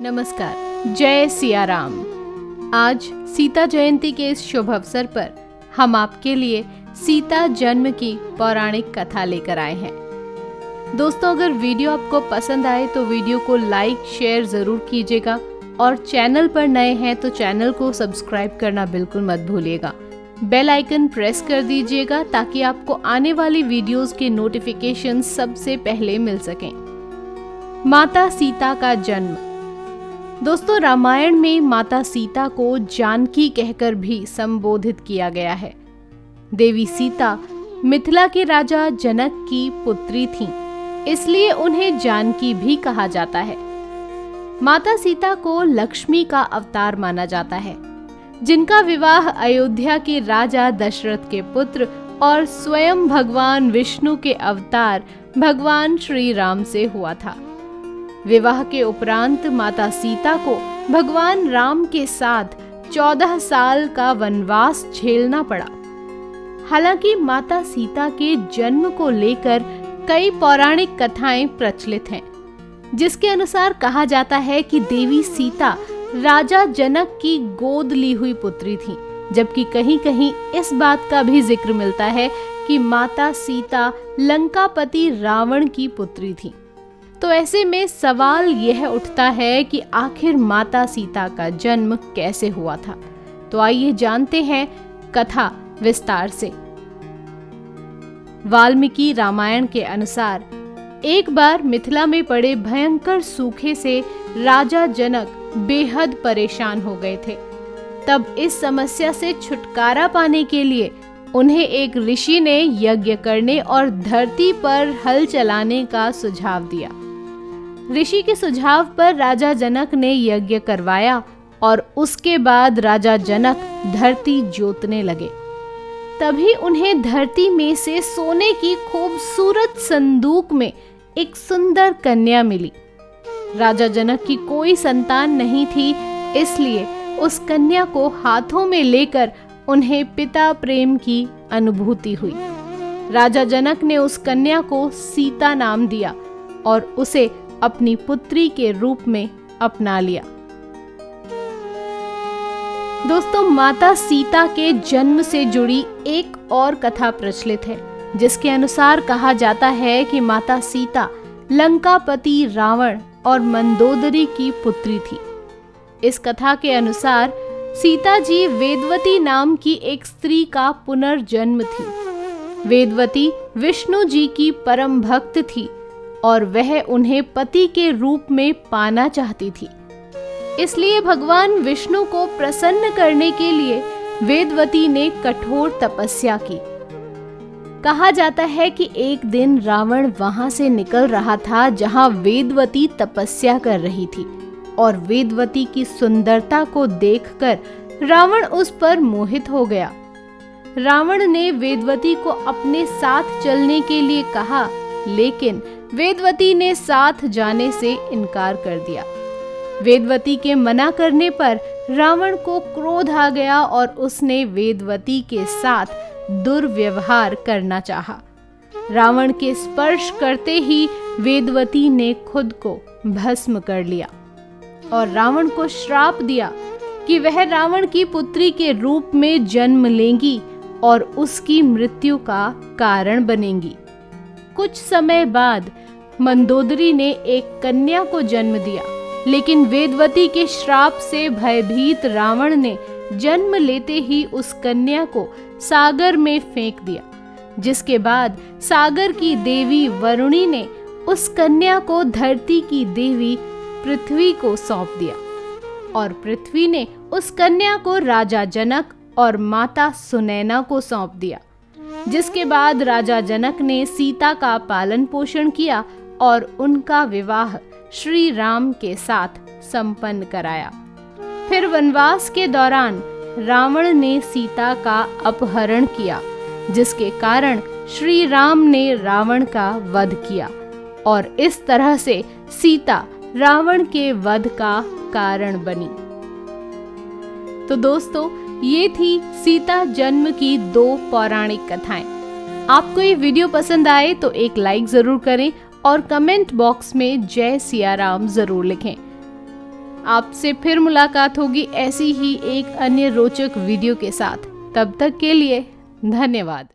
नमस्कार, जय सिया राम। आज सीता जयंती के इस शुभ अवसर पर हम आपके लिए सीता जन्म की पौराणिक कथा लेकर आए हैं। दोस्तों, अगर वीडियो आपको पसंद आए तो वीडियो को लाइक शेयर जरूर कीजिएगा और चैनल पर नए हैं तो चैनल को सब्सक्राइब करना बिल्कुल मत भूलिएगा। बेल आइकन प्रेस कर दीजिएगा ताकि आपको आने वाली वीडियोस के नोटिफिकेशन सबसे पहले मिल सकें। माता सीता का जन्म। दोस्तों, रामायण में माता सीता को जानकी कहकर भी संबोधित किया गया है। देवी सीता मिथिला के राजा जनक की पुत्री थीं, इसलिए उन्हें जानकी भी कहा जाता है। माता सीता को लक्ष्मी का अवतार माना जाता है, जिनका विवाह अयोध्या के राजा दशरथ के पुत्र और स्वयं भगवान विष्णु के अवतार भगवान श्री राम से हुआ था। विवाह के उपरांत माता सीता को भगवान राम के साथ 14 साल का वनवास झेलना पड़ा। हालांकि माता सीता के जन्म को लेकर कई पौराणिक कथाएं प्रचलित हैं, जिसके अनुसार कहा जाता है कि देवी सीता राजा जनक की गोद ली हुई पुत्री थी, जबकि कहीं कहीं इस बात का भी जिक्र मिलता है कि माता सीता लंकापति रावण की पुत्री थी। तो ऐसे में सवाल यह उठता है कि आखिर माता सीता का जन्म कैसे हुआ था। तो आइए जानते हैं कथा विस्तार से। वाल्मीकि रामायण के अनुसार एक बार मिथिला में पड़े भयंकर सूखे से राजा जनक बेहद परेशान हो गए थे। तब इस समस्या से छुटकारा पाने के लिए उन्हें एक ऋषि ने यज्ञ करने और धरती पर हल चलाने का सुझाव दिया। ऋषि के सुझाव पर राजा जनक ने यज्ञ करवाया और उसके बाद राजा जनक धरती जोतने लगे। तभी उन्हें धरती में से सोने की खूबसूरत संदूक में एक सुंदर कन्या मिली। राजा जनक की कोई संतान नहीं थी, इसलिए उस कन्या को हाथों में लेकर उन्हें पिता प्रेम की अनुभूति हुई। राजा जनक ने उस कन्या को सीता नाम दिया और उसे अपनी पुत्री के रूप में अपना लिया। दोस्तों, माता सीता के जन्म से जुड़ी एक और कथा प्रचलित है, जिसके अनुसार कहा जाता है कि माता सीता लंकापति रावण और मंदोदरी की पुत्री थी। इस कथा के अनुसार सीता जी वेदवती नाम की एक स्त्री का पुनर्जन्म थी। वेदवती विष्णु जी की परम भक्त थी और वह उन्हें पति के रूप में पाना चाहती थी। इसलिए भगवान विष्णु को प्रसन्न करने के लिए वेदवती ने कठोर तपस्या की। कहा जाता है कि एक दिन रावण वहां से निकल रहा था जहां वेदवती तपस्या कर रही थी, और वेदवती की सुंदरता को देखकर रावण उस पर मोहित हो गया। रावण ने वेदवती को अपने साथ चलने के लिए कहा, लेकिन वेदवती ने साथ जाने से इनकार कर दिया। वेदवती के मना करने पर रावण को क्रोध आ गया और उसने वेदवती के साथ दुर्व्यवहार करना चाहा। रावण के स्पर्श करते ही वेदवती ने खुद को भस्म कर लिया और रावण को श्राप दिया कि वह रावण की पुत्री के रूप में जन्म लेंगी और उसकी मृत्यु का कारण बनेंगी। कुछ समय बाद मंदोदरी ने एक कन्या को जन्म दिया, लेकिन वेदवती के श्राप से भयभीत रावण ने जन्म लेते ही उस कन्या को सागर में फेंक दिया, जिसके बाद सागर की देवी वरुणी ने उस कन्या को धरती की देवी पृथ्वी को सौंप दिया और पृथ्वी ने उस कन्या को राजा जनक और माता सुनैना को सौंप दिया। जिसके बाद राजा जनक ने सीता का पालन पोषण किया और उनका विवाह श्री राम के साथ संपन्न कराया। फिर वनवास के दौरान रावण ने सीता का अपहरण किया, जिसके कारण श्री राम ने रावण का वध किया और इस तरह से सीता रावण के वध का कारण बनी। तो दोस्तों, ये थी सीता जन्म की 2 पौराणिक कथाएं। आपको ये वीडियो पसंद आए तो एक लाइक जरूर करें और कमेंट बॉक्स में जय सिया राम जरूर लिखें। आपसे फिर मुलाकात होगी ऐसी ही एक अन्य रोचक वीडियो के साथ। तब तक के लिए धन्यवाद।